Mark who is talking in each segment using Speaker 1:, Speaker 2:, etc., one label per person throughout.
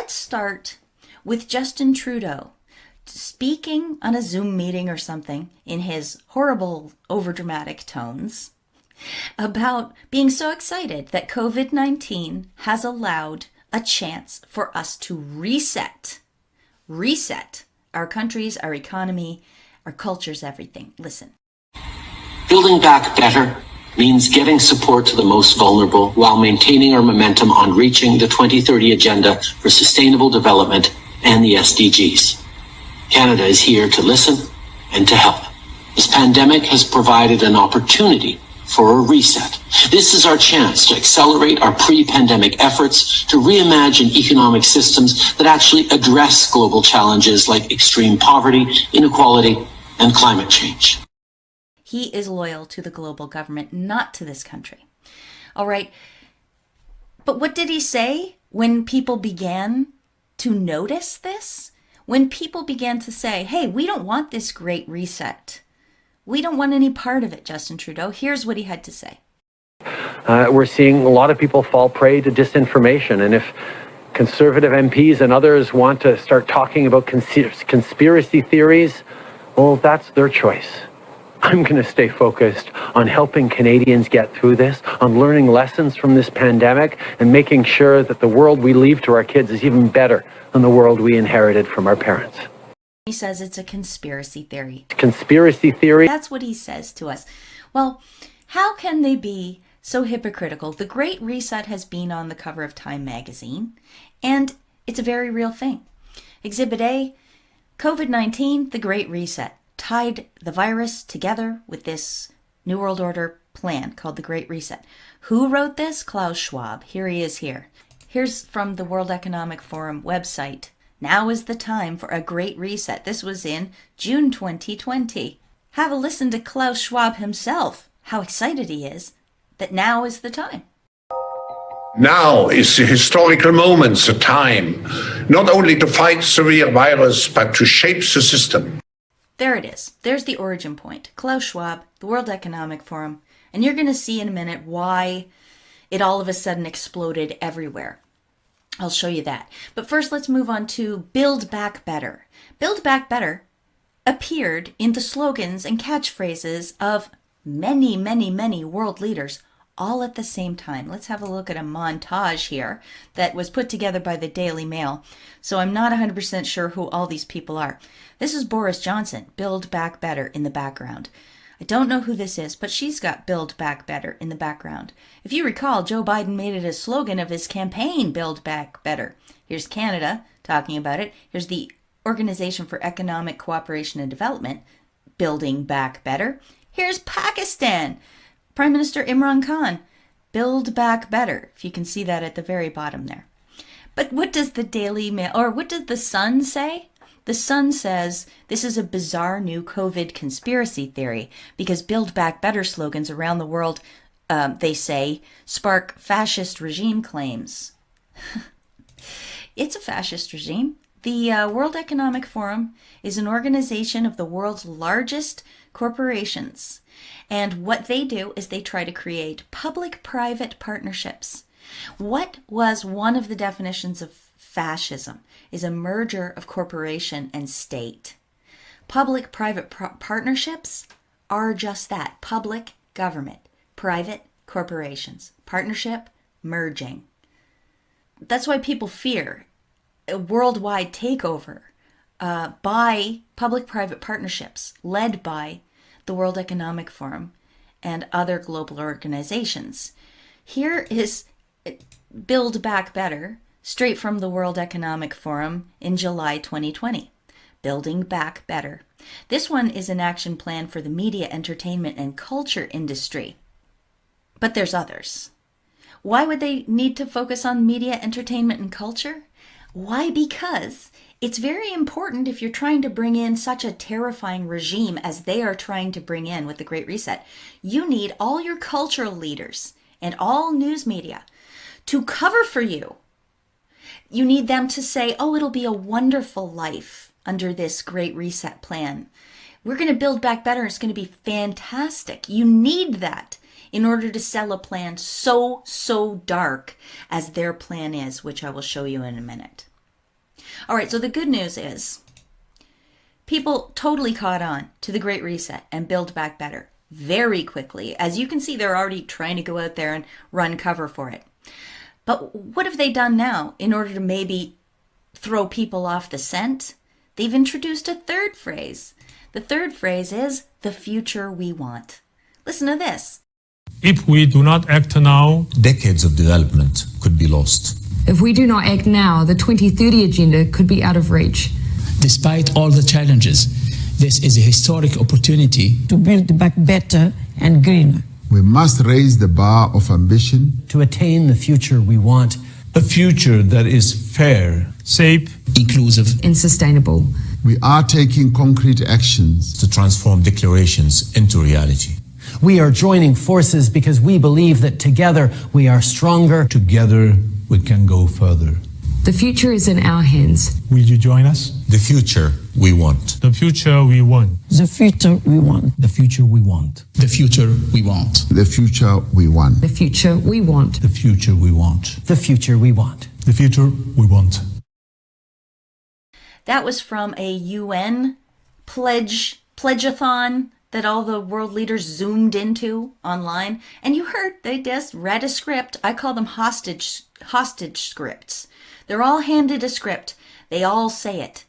Speaker 1: let's start with Justin Trudeau speaking on a Zoom meeting or something in his horrible, overdramatic tones about being so excited that COVID-19 has allowed a chance for us to reset our countries, our economy, our cultures, everything. Listen.
Speaker 2: Building back better means getting support to the most vulnerable while maintaining our momentum on reaching the 2030 Agenda for Sustainable Development and the SDGs. Canada is here to listen and to help. This pandemic has provided an opportunity for a reset. This is our chance to accelerate our pre-pandemic efforts to reimagine economic systems that actually address global challenges like extreme poverty, inequality, and climate change.
Speaker 1: He is loyal to the global government, not to this country. All right. But what did he say when people began to notice this? When people began to say, hey, we don't want this great reset. We don't want any part of it, Justin Trudeau. Here's what he had to say.
Speaker 3: We're seeing a lot of people fall prey to disinformation. And if Conservative MPs and others want to start talking about conspiracy theories, well, that's their choice. I'm going to stay focused on helping Canadians get through this, on learning lessons from this pandemic, and making sure that the world we leave to our kids is even better than the world we inherited from our parents.
Speaker 1: He says it's a conspiracy theory.
Speaker 3: Conspiracy theory?
Speaker 1: That's what he says to us. Well, how can they be so hypocritical? The Great Reset has been on the cover of Time magazine, and it's a very real thing. Exhibit A, COVID-19, the Great Reset, tied the virus together with this New World Order plan called the Great Reset. Who wrote this? Klaus Schwab. Here he is here. Here's from the World Economic Forum website. Now is the time for a great reset. This was in June 2020. Have a listen to Klaus Schwab himself, how excited he is that now is the time.
Speaker 4: Now is the historical moment, the time, not only to fight the real virus, but to shape the system.
Speaker 1: There it is. There's the origin point. Klaus Schwab, the World Economic Forum. And you're going to see in a minute why it all of a sudden exploded everywhere. I'll show you that. But first, let's move on to Build Back Better. Build Back Better appeared in the slogans and catchphrases of many, many, many world leaders all at the same time. Let's have a look at a montage here that was put together by the Daily Mail. So I'm not 100% sure who all these people are. This is Boris Johnson, Build Back Better in the background. I don't know who this is, but she's got Build Back Better in the background. If you recall, Joe Biden made it a slogan of his campaign, Build Back Better. Here's Canada talking about it. Here's the Organization for Economic Cooperation and Development, Building Back Better. Here's Pakistan, Prime Minister Imran Khan, Build Back Better, if you can see that at the very bottom there. But what does the Daily Mail, or what does the Sun say? The Sun says this is a bizarre new COVID conspiracy theory because Build Back Better slogans around the world, they say, spark fascist regime claims. It's a fascist regime. The World Economic Forum is an organization of the world's largest corporations. And what they do is they try to create public-private partnerships. What was one of the definitions of fascism is a merger of corporation and state. Public-private partnerships are just that, public government, private corporations, partnership, merging. That's why people fear a worldwide takeover by public-private partnerships led by the World Economic Forum and other global organizations. Here is Build Back Better, straight from the World Economic Forum in July 2020. Building Back Better. This one is an action plan for the media, entertainment, and culture industry. But there's others. Why would they need to focus on media, entertainment, and culture? Why? Because it's very important if you're trying to bring in such a terrifying regime as they are trying to bring in with the Great Reset. You need all your cultural leaders and all news media to cover for you. You need them to say, oh, it'll be a wonderful life under this Great Reset plan. We're going to build back better. It's going to be fantastic. You need that in order to sell a plan so dark as their plan is, which I will show you in a minute. All right, so the good news is people totally caught on to the Great Reset and Build Back Better very quickly. As you can see, they're already trying to go out there and run cover for it. But what have they done now in order to maybe throw people off the scent? They've introduced a third phrase. The third phrase is the future we want. Listen to this.
Speaker 5: If we do not act now,
Speaker 6: decades of development could be lost.
Speaker 7: If we do not act now, the 2030 agenda could be out of reach.
Speaker 8: Despite all the challenges, this is a historic opportunity
Speaker 9: to build back better and greener.
Speaker 10: We must raise the bar of ambition
Speaker 11: to attain the future we want.
Speaker 12: A future that is fair,
Speaker 5: safe,
Speaker 8: inclusive,
Speaker 7: and sustainable.
Speaker 10: We are taking concrete actions
Speaker 6: to transform declarations into reality.
Speaker 11: We are joining forces because we believe that together we are stronger.
Speaker 12: Together we can go further.
Speaker 7: The future is in our hands.
Speaker 5: Will you join us?
Speaker 6: The future we want.
Speaker 5: The future we want.
Speaker 9: The future we want.
Speaker 11: The future we want.
Speaker 8: The future we want.
Speaker 10: The future we want.
Speaker 7: The future we want.
Speaker 12: The future we want.
Speaker 11: The future we want.
Speaker 12: The future we want.
Speaker 1: That was from a UN pledgeathon that all the world leaders zoomed into online. And you heard they just read a script. I call them hostage scripts. They're all handed a script. They all say it.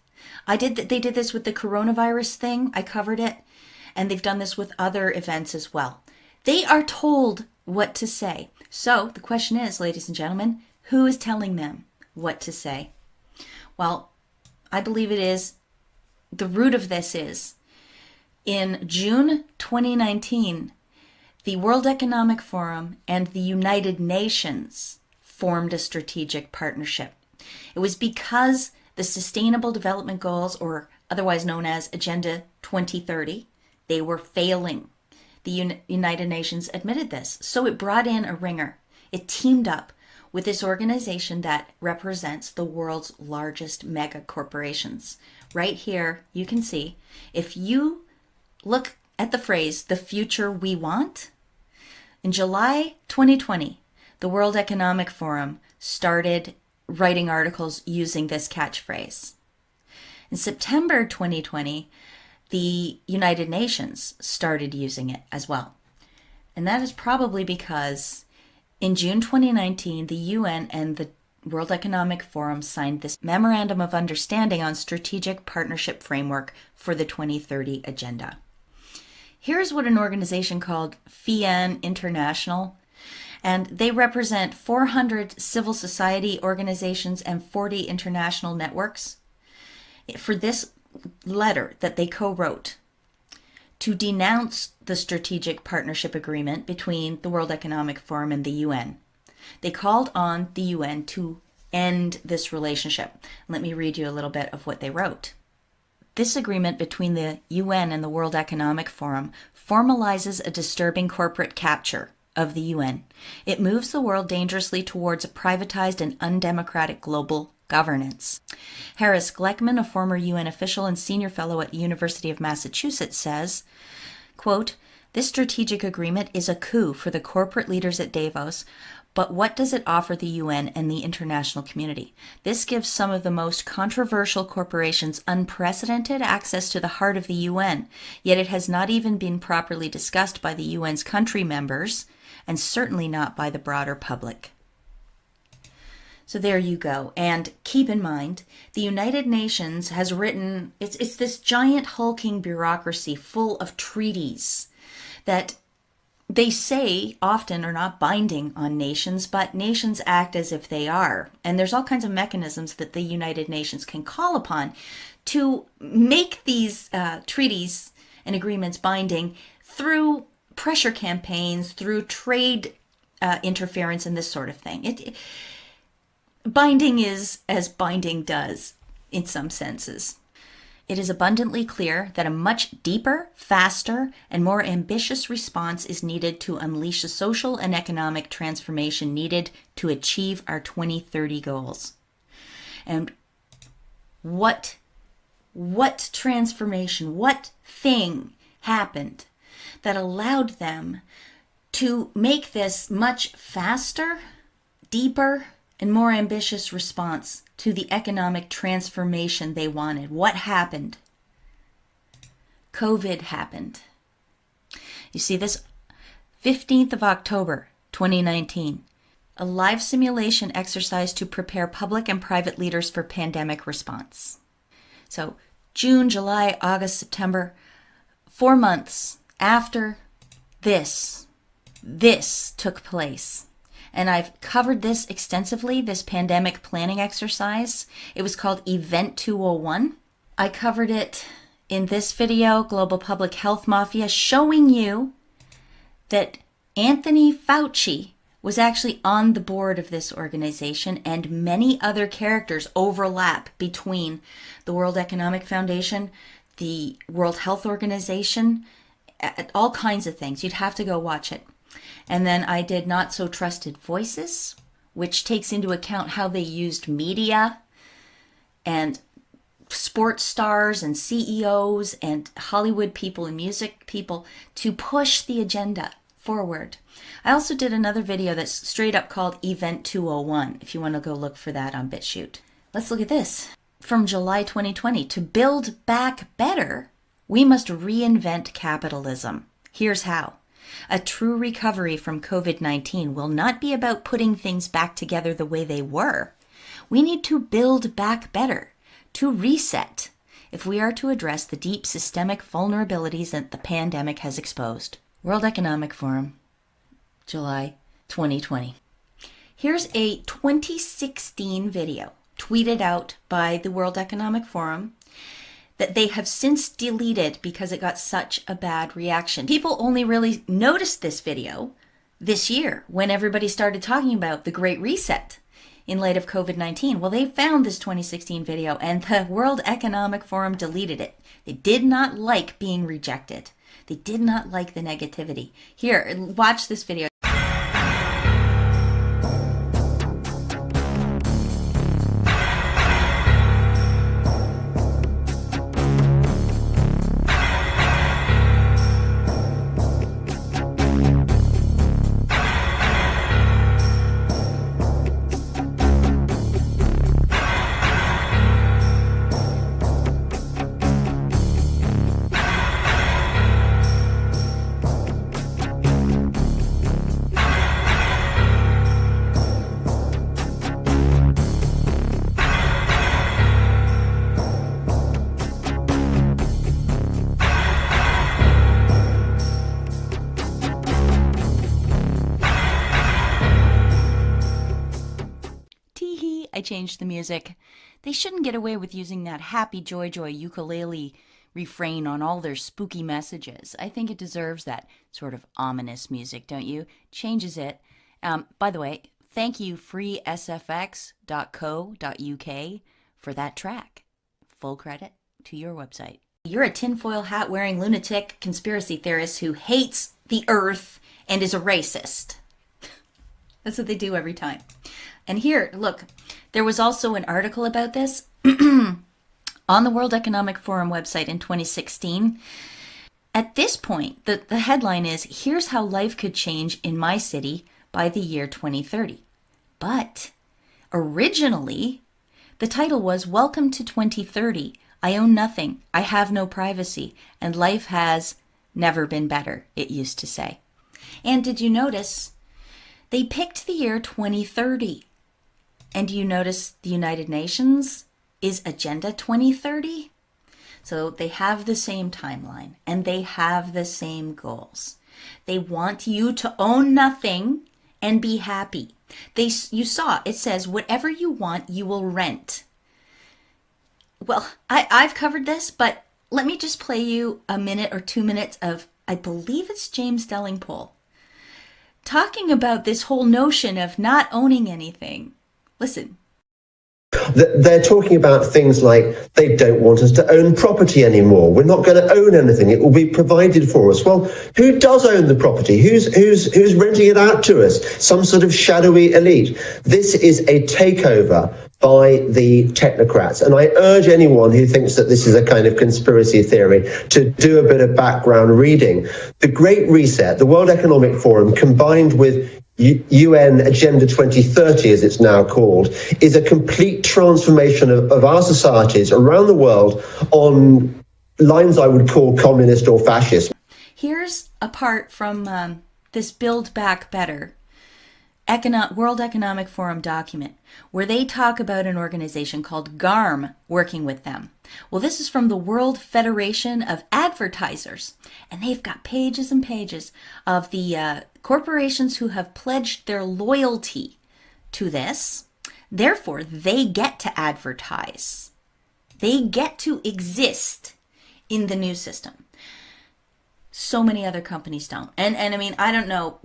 Speaker 1: They did this with the coronavirus thing. I covered it. And they've done this with other events as well. They are told what to say. So the question is, ladies and gentlemen, who is telling them what to say? Well, I believe it is, the root of this is, in June 2019, the World Economic Forum and the United Nations formed a strategic partnership. It was because the Sustainable Development Goals, or otherwise known as Agenda 2030, they were failing. The United Nations admitted this. So it brought in a ringer. It teamed up with this organization that represents the world's largest mega corporations. Right here, you can see, if you look at the phrase, the future we want, in July 2020, the World Economic Forum started writing articles using this catchphrase. In September 2020, the United Nations started using it as well. And that is probably because in June 2019, the UN and the World Economic Forum signed this Memorandum of Understanding on Strategic Partnership Framework for the 2030 Agenda. Here's what an organization called FIAN International, and they represent 400 civil society organizations and 40 international networks. For this letter that they co-wrote to denounce the strategic partnership agreement between the World Economic Forum and the UN. They called on the UN to end this relationship. Let me read you a little bit of what they wrote. This agreement between the UN and the World Economic Forum formalizes a disturbing corporate capture of the UN. It moves the world dangerously towards a privatized and undemocratic global governance. Harris Gleckman, a former UN official and senior fellow at the University of Massachusetts, says, quote, "This strategic agreement is a coup for the corporate leaders at Davos, but what does it offer the UN and the international community? This gives some of the most controversial corporations unprecedented access to the heart of the UN, yet it has not even been properly discussed by the UN's country members, and certainly not by the broader public." So there you go. And keep in mind, the United Nations has written, it's this giant hulking bureaucracy full of treaties that they say often are not binding on nations, but nations act as if they are. And there's all kinds of mechanisms that the United Nations can call upon to make these treaties and agreements binding through pressure campaigns, through trade interference and this sort of thing. Binding is as binding does in some senses. It is abundantly clear that a much deeper, faster, and more ambitious response is needed to unleash the social and economic transformation needed to achieve our 2030 goals. And what transformation, what thing happened that allowed them to make this much faster, deeper, and more ambitious response to the economic transformation they wanted. What happened? COVID happened. You see this 15th of October, 2019, a live simulation exercise to prepare public and private leaders for pandemic response. So June, July, August, September, 4 months after this took place. And I've covered this extensively, this pandemic planning exercise. It was called Event 201. I covered it in this video, Global Public Health Mafia, showing you that Anthony Fauci was actually on the board of this organization, and many other characters overlap between the World Economic Foundation, the World Health Organization, all kinds of things. You'd have to go watch it. And then I did Not So Trusted Voices, which takes into account how they used media and sports stars and CEOs and Hollywood people and music people to push the agenda forward. I also did another video that's straight up called Event 201, if you want to go look for that on BitChute. Let's look at this. From July 2020, to build back better, we must reinvent capitalism. Here's how. A true recovery from COVID-19 will not be about putting things back together the way they were. We need to build back better, to reset, if we are to address the deep systemic vulnerabilities that the pandemic has exposed. World Economic Forum, July 2020. Here's a 2016 video tweeted out by the World Economic Forum that they have since deleted because it got such a bad reaction. People only really noticed this video this year when everybody started talking about the Great Reset in light of COVID-19. Well, they found this 2016 video and the World Economic Forum deleted it. They did not like being rejected. They did not like the negativity. Here, watch this video. I changed the music. They shouldn't get away with using that happy joy ukulele refrain on all their spooky messages. I think it deserves that sort of ominous music, don't you? Changes it. By the way, thank you freesfx.co.uk for that track. Full credit to your website. You're a tinfoil hat wearing lunatic conspiracy theorist who hates the earth and is a racist. That's what they do every time. And here, look, there was also an article about this on the World Economic Forum website in 2016. At this point, the headline is, "Here's how life could change in my city by the year 2030. But originally, the title was, "Welcome to 2030. I own nothing. I have no privacy. And life has never been better," it used to say. And did you notice they picked the year 2030? And you notice the United Nations is Agenda 2030? So they have the same timeline and they have the same goals. They want you to own nothing and be happy. You saw, it says, whatever you want, you will rent. Well, I've covered this, but let me just play you a minute or 2 minutes of, I believe it's James Dellingpole, talking about this whole notion of not owning anything. Listen.
Speaker 13: They're talking about things like they don't want us to own property anymore. We're not going to own anything. It will be provided for us. Well, who does own the property? Who's renting it out to us? Some sort of shadowy elite. This is a takeover by the technocrats. And I urge anyone who thinks that this is a kind of conspiracy theory to do a bit of background reading. The Great Reset, the World Economic Forum, combined with UN Agenda 2030, as it's now called, is a complete transformation of our societies around the world on lines I would call communist or fascist.
Speaker 1: Here's a part from this Build Back Better World Economic Forum document where they talk about an organization called GARM working with them. Well, this is from the World Federation of Advertisers, and they've got pages and pages of the corporations who have pledged their loyalty to this. Therefore, they get to advertise. They get to exist in the news system. So many other companies don't. And I mean, I don't know.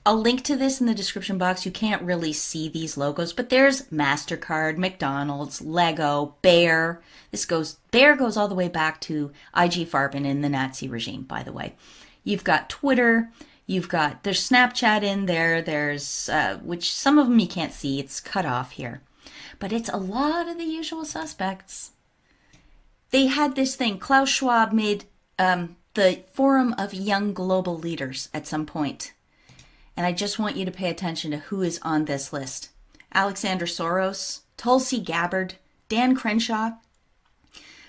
Speaker 1: I'll link to this in the description box. You can't really see these logos, but there's MasterCard, McDonald's, Lego, Bayer. Bayer goes all the way back to IG Farben in the Nazi regime, by the way. You've got Twitter. There's Snapchat in there. There's, which some of them you can't see. It's cut off here. But it's a lot of the usual suspects. They had this thing. Klaus Schwab made the Forum of Young Global Leaders at some point. And I just want you to pay attention to who is on this list. Alexander Soros, Tulsi Gabbard, Dan Crenshaw,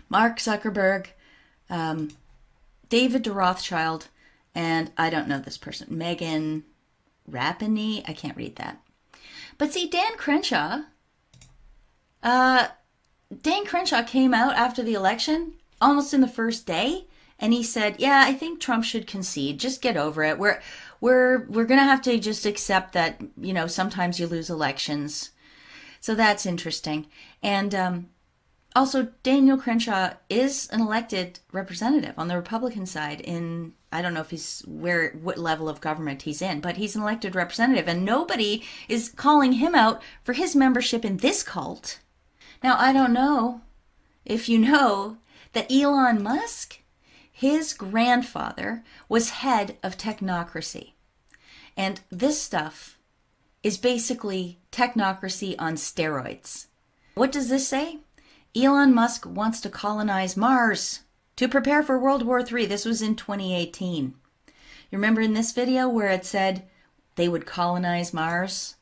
Speaker 1: Mark Zuckerberg, David de Rothschild, and I don't know this person, Megan Rapinoe. I can't read that. But see, Dan Crenshaw came out after the election, almost in the first day, and he said, yeah, I think Trump should concede. Just get over it. We're going to have to just accept that, you know, sometimes you lose elections. So that's interesting. And also, Daniel Crenshaw is an elected representative on the Republican side in, I don't know if what level of government he's in, but he's an elected representative. And nobody is calling him out for his membership in this cult. Now, I don't know if you know that Elon Musk, his grandfather was head of technocracy. And this stuff is basically technocracy on steroids. What does this say? Elon Musk wants to colonize Mars to prepare for World War III. This was in 2018. You remember in this video where it said they would colonize Mars?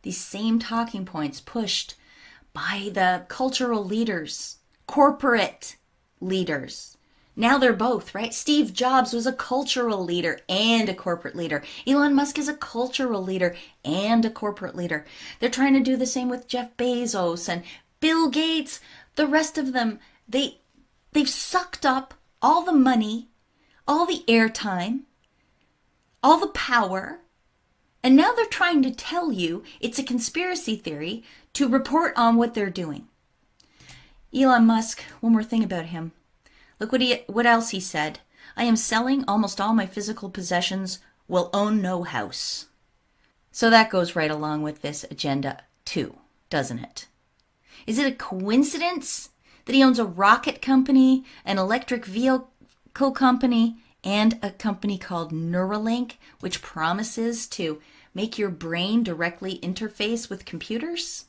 Speaker 1: These same talking points pushed by the cultural leaders, corporate leaders. Now they're both, right? Steve Jobs was a cultural leader and a corporate leader. Elon Musk is a cultural leader and a corporate leader. They're trying to do the same with Jeff Bezos and Bill Gates. The rest of them, they've sucked up all the money, all the airtime, all the power, and now they're trying to tell you it's a conspiracy theory to report on what they're doing. Elon Musk, one more thing about him. Look what else he said. I am selling almost all my physical possessions, will own no house. So that goes right along with this agenda too, doesn't it? Is it a coincidence that he owns a rocket company, an electric vehicle company, and a company called Neuralink, which promises to make your brain directly interface with computers?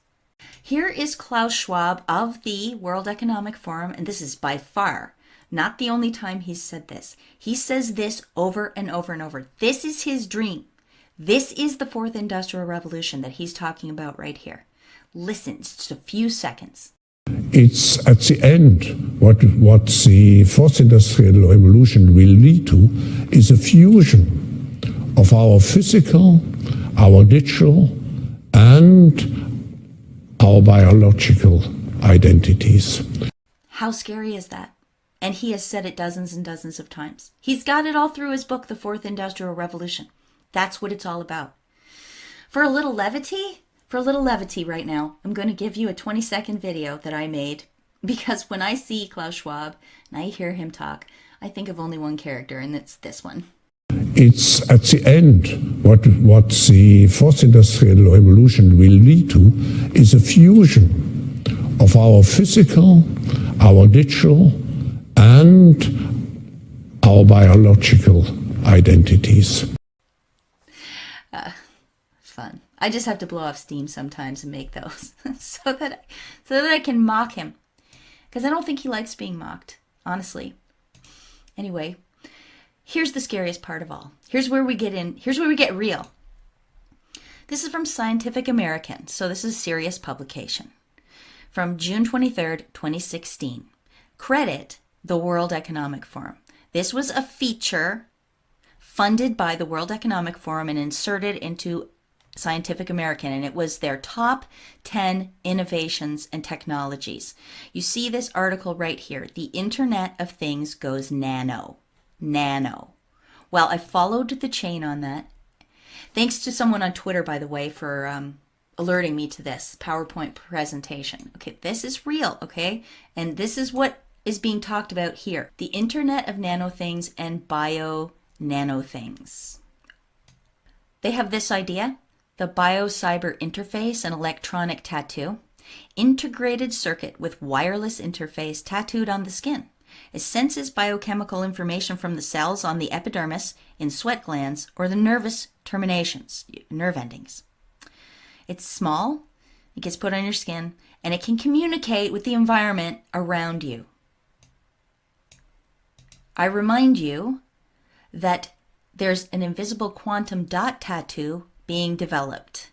Speaker 1: Here is Klaus Schwab of the World Economic Forum, and this is by far not the only time he's said this. He says this over and over and over. This is his dream. This is the fourth industrial revolution that he's talking about right here. Listen, just a few seconds.
Speaker 4: It's at the end what the fourth industrial revolution will lead to is a fusion of our physical, our digital, and our biological identities.
Speaker 1: How scary is that? And he has said it dozens and dozens of times. He's got it all through his book, The Fourth Industrial Revolution. That's what it's all about. For a little levity right now, I'm going to give you a 20-second video that I made, because when I see Klaus Schwab and I hear him talk, I think of only one character, and it's this one.
Speaker 4: It's at the end what the fourth industrial revolution will lead to is a fusion of our physical, our digital, and our biological identities.
Speaker 1: Fun. I just have to blow off steam sometimes and make those so that I can mock him, because I don't think he likes being mocked, honestly. Anyway, here's the scariest part of all. Here's where we get real. This is from Scientific American, so this is a serious publication. From June 23rd, 2016. Credit the World Economic Forum. This was a feature funded by the World Economic Forum and inserted into Scientific American, and it was their top 10 innovations and technologies. You see this article right here. The Internet of Things goes nano. Nano. Well, I followed the chain on that. Thanks to someone on Twitter, by the way, for alerting me to this PowerPoint presentation. Okay, this is real, okay? And this is what is being talked about here. The Internet of Nano Things and Bio-Nano Things. They have this idea. The Bio-Cyber Interface and Electronic Tattoo. Integrated circuit with wireless interface tattooed on the skin. It senses biochemical information from the cells on the epidermis, in sweat glands, or the nervous terminations, nerve endings. It's small, it gets put on your skin, and it can communicate with the environment around you. I remind you that there's an invisible quantum dot tattoo being developed.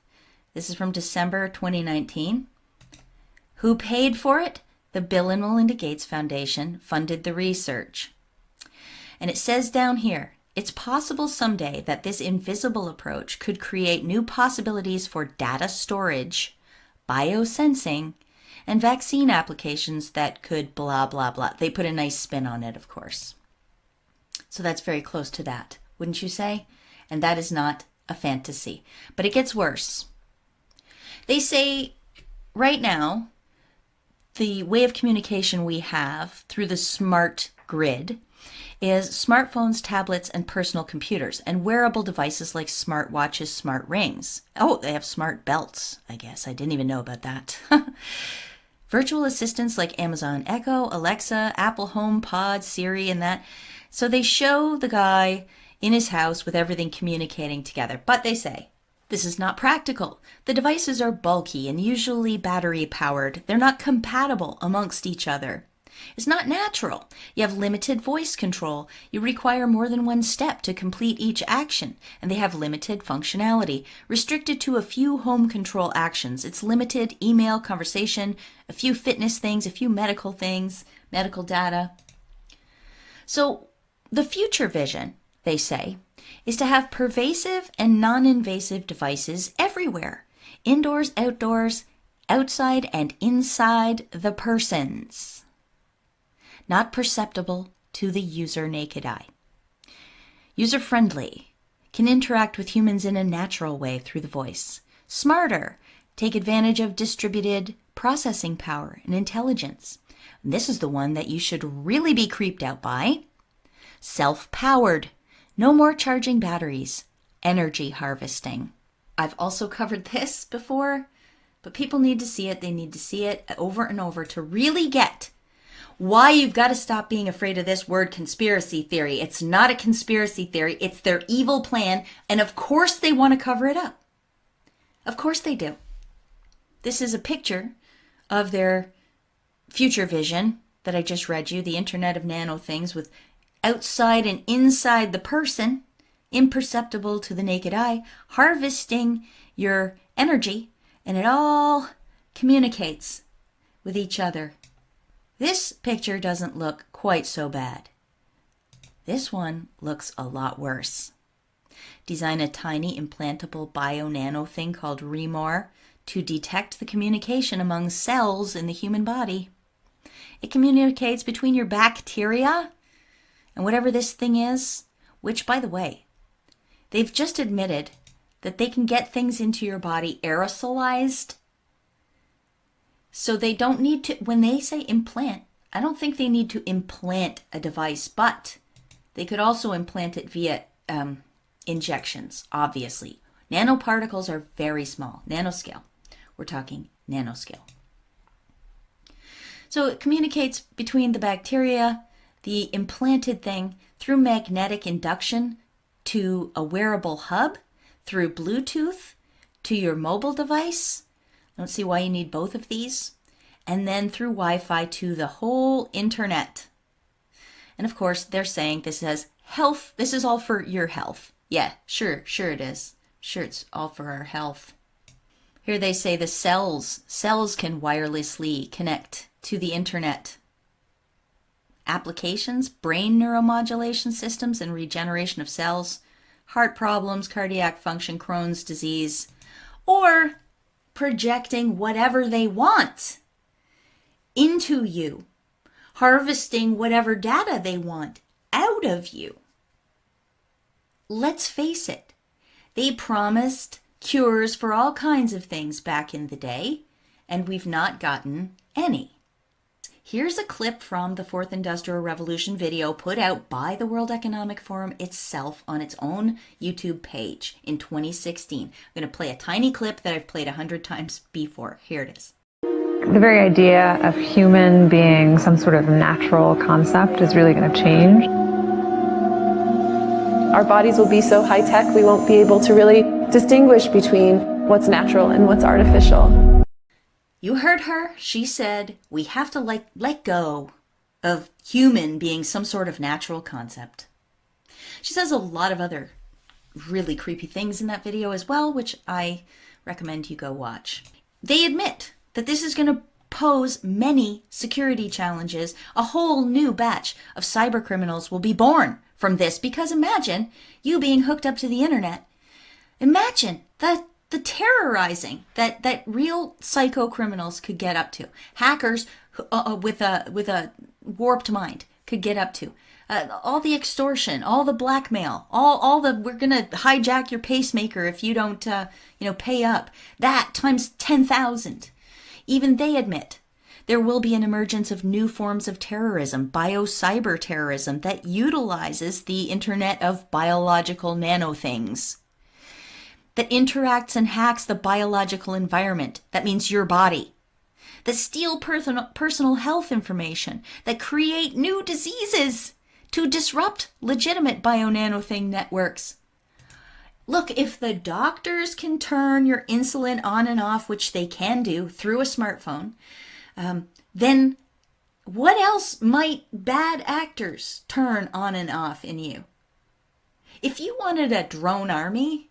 Speaker 1: This is from December 2019. Who paid for it? The Bill and Melinda Gates Foundation funded the research. And it says down here, it's possible someday that this invisible approach could create new possibilities for data storage, biosensing, and vaccine applications that could blah, blah, blah. They put a nice spin on it, of course. So that's very close to that, wouldn't you say? And that is not a fantasy. But it gets worse. They say right now, the way of communication we have through the smart grid is smartphones, tablets, and personal computers, and wearable devices like smart watches, smart rings. Oh, they have smart belts, I guess. I didn't even know about that. Virtual assistants like Amazon Echo, Alexa, Apple HomePod, Siri, and that. So they show the guy in his house with everything communicating together. But they say, this is not practical. The devices are bulky and usually battery powered. They're not compatible amongst each other. It's not natural. You have limited voice control. You require more than one step to complete each action, and they have limited functionality, restricted to a few home control actions. It's limited email, conversation, a few fitness things, a few medical things, medical data. So the future vision, they say, is to have pervasive and non-invasive devices everywhere, indoors, outdoors, outside and inside the persons, not perceptible to the user naked eye. User-friendly, can interact with humans in a natural way through the voice. Smarter, take advantage of distributed processing power and intelligence. And this is the one that you should really be creeped out by. Self-powered, no more charging batteries, energy harvesting. I've also covered this before, but people need to see it. They need to see it over and over to really get why you've got to stop being afraid of this word conspiracy theory. It's not a conspiracy theory. It's their evil plan. And of course they want to cover it up. Of course they do. This is a picture of their future vision that I just read you, the Internet of Nano Things with outside and inside the person, imperceptible to the naked eye, harvesting your energy, and it all communicates with each other. This picture doesn't look quite so bad. This one looks a lot worse. Design a tiny implantable bio-nano thing called Remor to detect the communication among cells in the human body. It communicates between your bacteria and whatever this thing is, which, by the way, they've just admitted that they can get things into your body aerosolized. So they don't need to, when they say implant, I don't think they need to implant a device, but they could also implant it via injections, obviously. Nanoparticles are very small, nanoscale. We're talking nanoscale. So it communicates between the bacteria, the implanted thing, through magnetic induction to a wearable hub, through Bluetooth to your mobile device. I don't see why you need both of these. And then through Wi-Fi to the whole internet. And of course, they're saying this has health. This is all for your health. Yeah, sure it is. Sure, it's all for our health. Here they say the cells can wirelessly connect to the internet. Applications, brain neuromodulation systems and regeneration of cells, heart problems, cardiac function, Crohn's disease, or projecting whatever they want into you, harvesting whatever data they want out of you. Let's face it, they promised cures for all kinds of things back in the day, and we've not gotten any. Here's a clip from the Fourth Industrial Revolution video put out by the World Economic Forum itself on its own YouTube page in 2016. I'm going to play a tiny clip that I've played 100 times before. Here it is.
Speaker 14: The very idea of human being some sort of natural concept is really going to change.
Speaker 15: Our bodies will be so high-tech we won't be able to really distinguish between what's natural and what's artificial.
Speaker 1: You heard her. She said we have to let go of human being some sort of natural concept. She says a lot of other really creepy things in that video as well, which I recommend you go watch. They admit that this is going to pose many security challenges. A whole new batch of cyber criminals will be born from this, because imagine you being hooked up to the internet. Imagine the terrorizing that real psycho criminals could get up to. Hackers with a warped mind could get up to. All the extortion, all the blackmail, all the we're gonna hijack your pacemaker if you don't pay up. That times 10,000. Even they admit there will be an emergence of new forms of terrorism, bio-cyber terrorism, that utilizes the Internet of biological nanothings, that interacts and hacks the biological environment, that means your body, that steal personal health information, that create new diseases to disrupt legitimate bio-nanothing networks. Look, if the doctors can turn your insulin on and off, which they can do through a smartphone, then what else might bad actors turn on and off in you? If you wanted a drone army,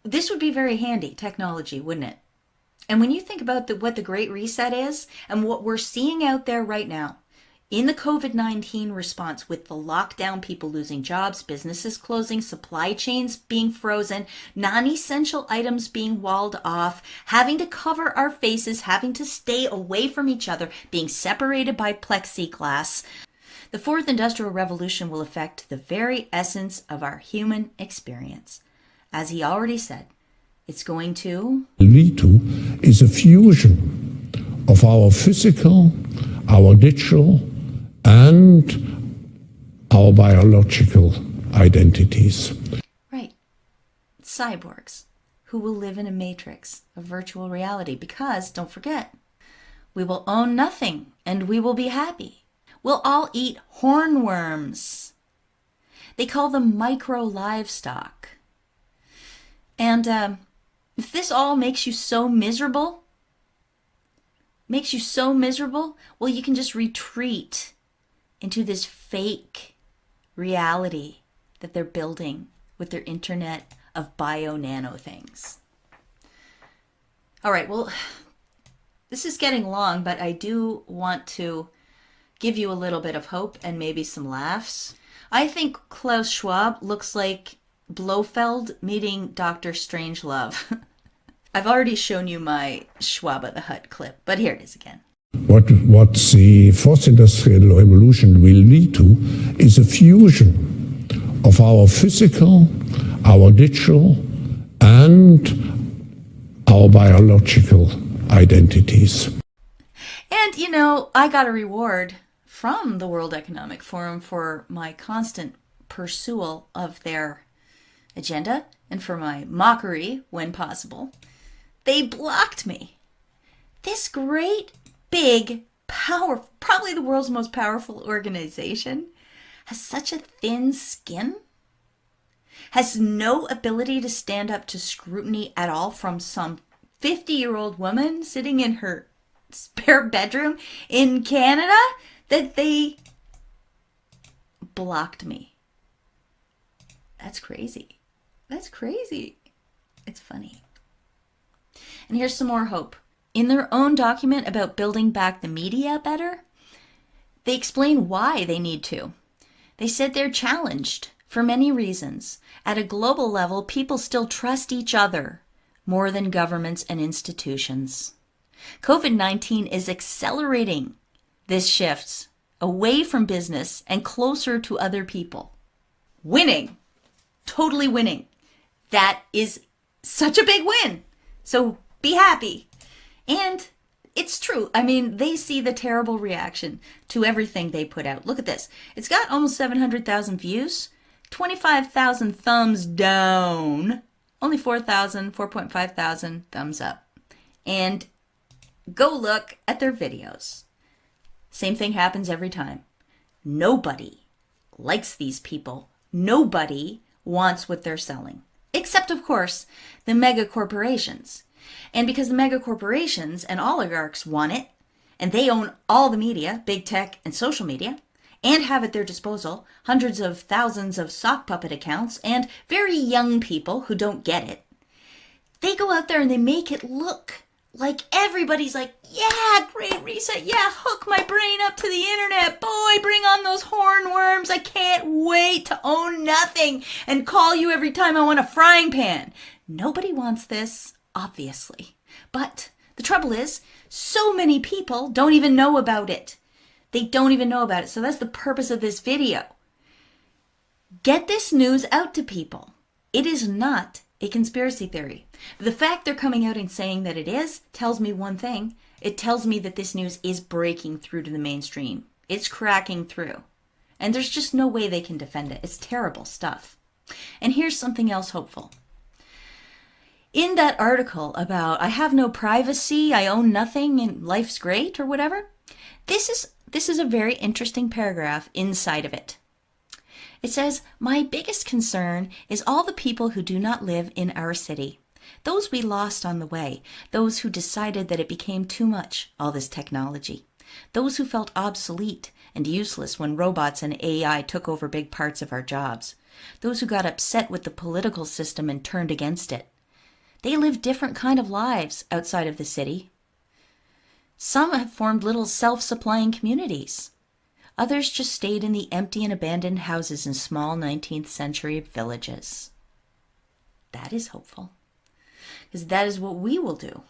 Speaker 1: this would be very handy technology, wouldn't it? And when you think about what the Great Reset is and what we're seeing out there right now in the COVID-19 response, with the lockdown, people losing jobs, businesses closing, supply chains being frozen, non-essential items being walled off, having to cover our faces, having to stay away from each other, being separated by plexiglass, the Fourth Industrial Revolution will affect the very essence of our human experience. As he already said, it's going to
Speaker 4: lead to is a fusion of our physical, our digital, and our biological identities.
Speaker 1: Right. Cyborgs who will live in a matrix of virtual reality, because, don't forget, we will own nothing and we will be happy. We'll all eat hornworms. They call them micro livestock. And if this all makes you so miserable, well, you can just retreat into this fake reality that they're building with their internet of bio-nano things. All right, well, this is getting long, but I do want to give you a little bit of hope and maybe some laughs. I think Klaus Schwab looks like Blofeld meeting Dr. Strangelove. I've already shown you my Schwab at the Hut clip, but here it is again.
Speaker 4: What the fourth industrial revolution will lead to is a fusion of our physical, our digital, and our biological identities.
Speaker 1: And, I got a reward from the World Economic Forum for my constant pursuit of their agenda and for my mockery when possible. They blocked me. This great, big, powerful, probably the world's most powerful organization has such a thin skin, has no ability to stand up to scrutiny at all from some 50-year-old woman sitting in her spare bedroom in Canada, that they blocked me. That's crazy. That's crazy. It's funny. And here's some more hope. In their own document about building back the media better, they explain why they need to. They said they're challenged for many reasons. At a global level, people still trust each other more than governments and institutions. COVID-19 is accelerating this shift away from business and closer to other people. Winning. Totally winning. That is such a big win. So be happy. And it's true. I mean, they see the terrible reaction to everything they put out. Look at this. It's got almost 700,000 views, 25,000 thumbs down, only 4.5 thousand thumbs up. And go look at their videos. Same thing happens every time. Nobody likes these people. Nobody wants what they're selling. Except, of course, the mega corporations. And because the mega corporations and oligarchs want it, and they own all the media, big tech and social media, and have at their disposal hundreds of thousands of sock puppet accounts and very young people who don't get it, they go out there and they make it look like everybody's like, yeah, great reset, yeah, hook my brain up to the internet, boy, bring on those hornworms, I can't wait to own nothing and call you every time I want a frying pan. Nobody wants this, obviously. But the trouble is, so many people don't even know about it. They don't even know about it. So that's the purpose of this video. Get this news out to people. It is not a conspiracy theory. The fact they're coming out and saying that it is tells me one thing. It tells me that this news is breaking through to the mainstream. It's cracking through. And there's just no way they can defend it. It's terrible stuff. And here's something else hopeful. In that article about I have no privacy, I own nothing, and life's great or whatever, this is a very interesting paragraph inside of it. It says, my biggest concern is all the people who do not live in our city. Those we lost on the way. Those who decided that it became too much, all this technology. Those who felt obsolete and useless when robots and AI took over big parts of our jobs. Those who got upset with the political system and turned against it. They live different kind of lives outside of the city. Some have formed little self-supplying communities. Others just stayed in the empty and abandoned houses in small 19th century villages. That is hopeful, because that is what we will do.